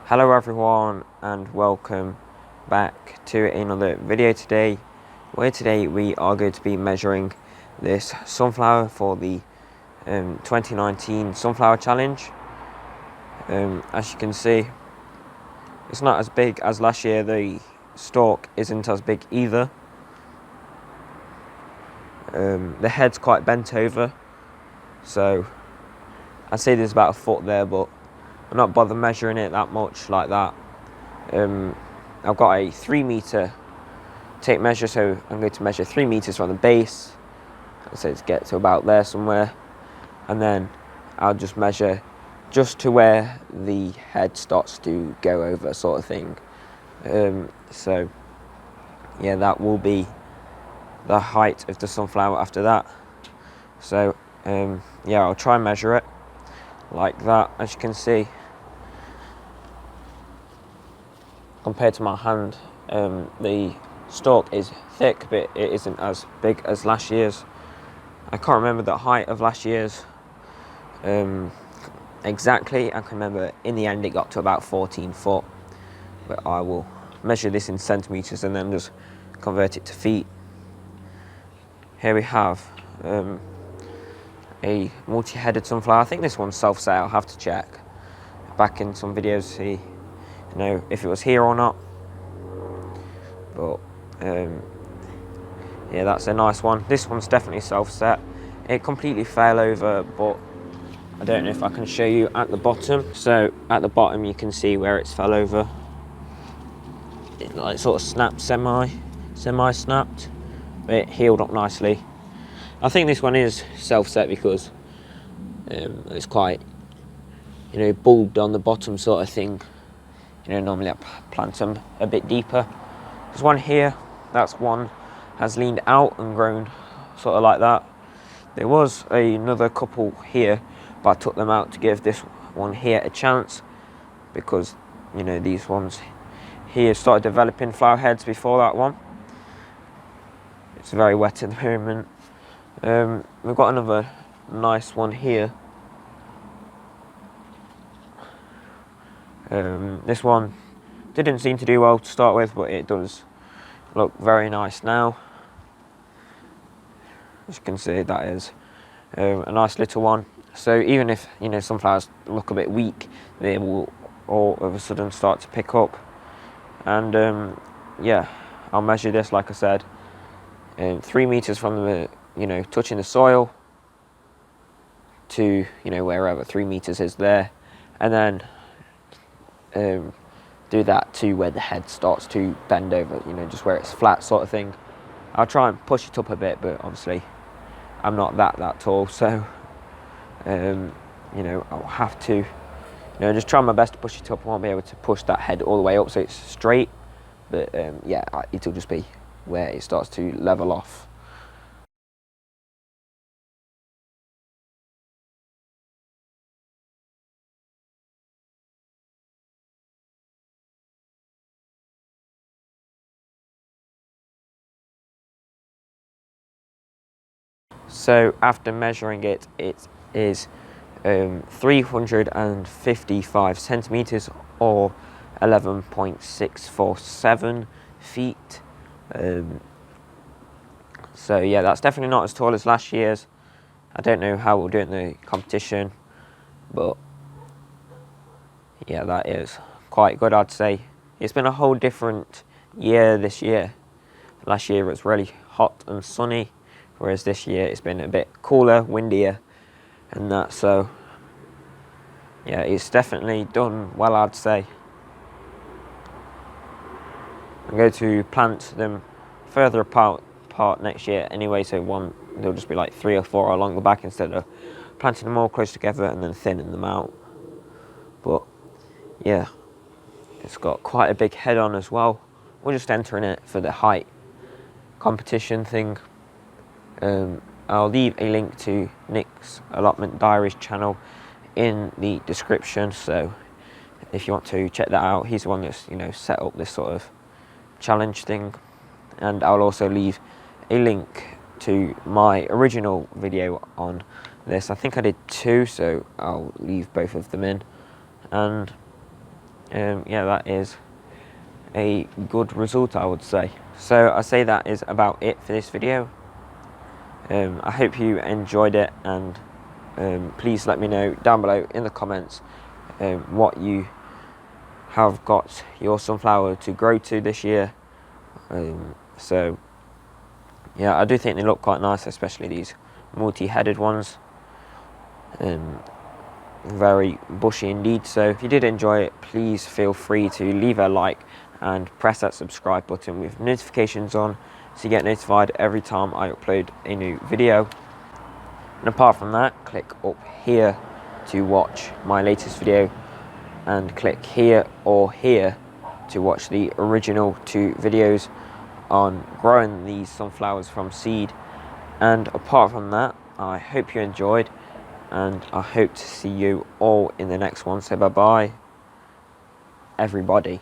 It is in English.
Hello everyone and welcome back to another video today, where today we are going to be measuring this sunflower for the 2019 Sunflower Challenge. As you can see, it's not as big as last year. The stalk isn't as big either. The head's quite bent over, so I'd say there's about a foot there, but I'm not bothered measuring it that much like that. I've got a 3-meter tape measure, so I'm going to measure 3 meters from the base, so to get to about there somewhere, and then I'll just measure just to where the head starts to go over, sort of thing. So yeah, that will be the height of the sunflower after that. So yeah, I'll try and measure it like that. As you can see, compared to my hand, the stalk is thick, but it isn't as big as last year's. I can't remember the height of last year's exactly. I can remember in the end it got to about 14 foot, but I will measure this in centimeters and then just convert it to feet. Here we have a multi-headed sunflower. I think this one's self-set. I'll have to check back in some videos to see, if it was here or not. But yeah, that's a nice one. This one's definitely self-set. It completely fell over, but I don't know if I can show you at the bottom. So at the bottom you can see where it's fell over. It like sort of snapped, semi-snapped, but it healed up nicely. I think this one is self-set because it's quite, bulbed on the bottom, sort of thing. Normally I plant them a bit deeper. There's one here. That's one has leaned out and grown sort of like that. There was another couple here, but I took them out to give this one here a chance because these ones here started developing flower heads before that one. It's very wet at the moment. We've got another nice one here. This one didn't seem to do well to start with, but it does look very nice now. As you can see, that is a nice little one. So even if some flowers look a bit weak, they will all of a sudden start to pick up. And yeah, I'll measure this, like I said, 3 meters from the touching the soil to wherever 3 meters is there, and then do that to where the head starts to bend over, just where it's flat, sort of thing. I'll try and push it up a bit, but obviously I'm not that tall, so I'll have to just try my best to push it up. I won't be able to push that head all the way up so it's straight, but yeah, it'll just be where it starts to level off. So after measuring it, it is 355 centimeters or 11.647 feet. So yeah, that's definitely not as tall as last year's. I don't know how we'll do it in the competition, but yeah, that is quite good, I'd say. It's been a whole different year this year. Last year it was really hot and sunny, whereas this year it's been a bit cooler, windier and that. So yeah, it's definitely done well, I'd say. I'm going to plant them further apart next year anyway, so there'll just be like 3 or 4 along the back instead of planting them all close together and then thinning them out. But yeah, it's got quite a big head on as well. We're just entering it for the height competition thing. I'll leave a link to Nick's Allotment Diaries channel in the description, so if you want to check that out, he's the one that's set up this sort of challenge thing. And I'll also leave a link to my original video on this. I think I did 2, so I'll leave both of them in. And yeah, that is a good result, I would say. So I say that is about it for this video. I hope you enjoyed it, and please let me know down below in the comments what you have got your sunflower to grow to this year. So yeah, I do think they look quite nice, especially these multi-headed ones. Very bushy indeed. So if you did enjoy it, please feel free to leave a like and press that subscribe button with notifications on, so you get notified every time I upload a new video. And apart from that, click up here to watch my latest video, and click here or here to watch the original 2 videos on growing these sunflowers from seed. And apart from that, I hope you enjoyed, and I hope to see you all in the next one. So bye bye, everybody.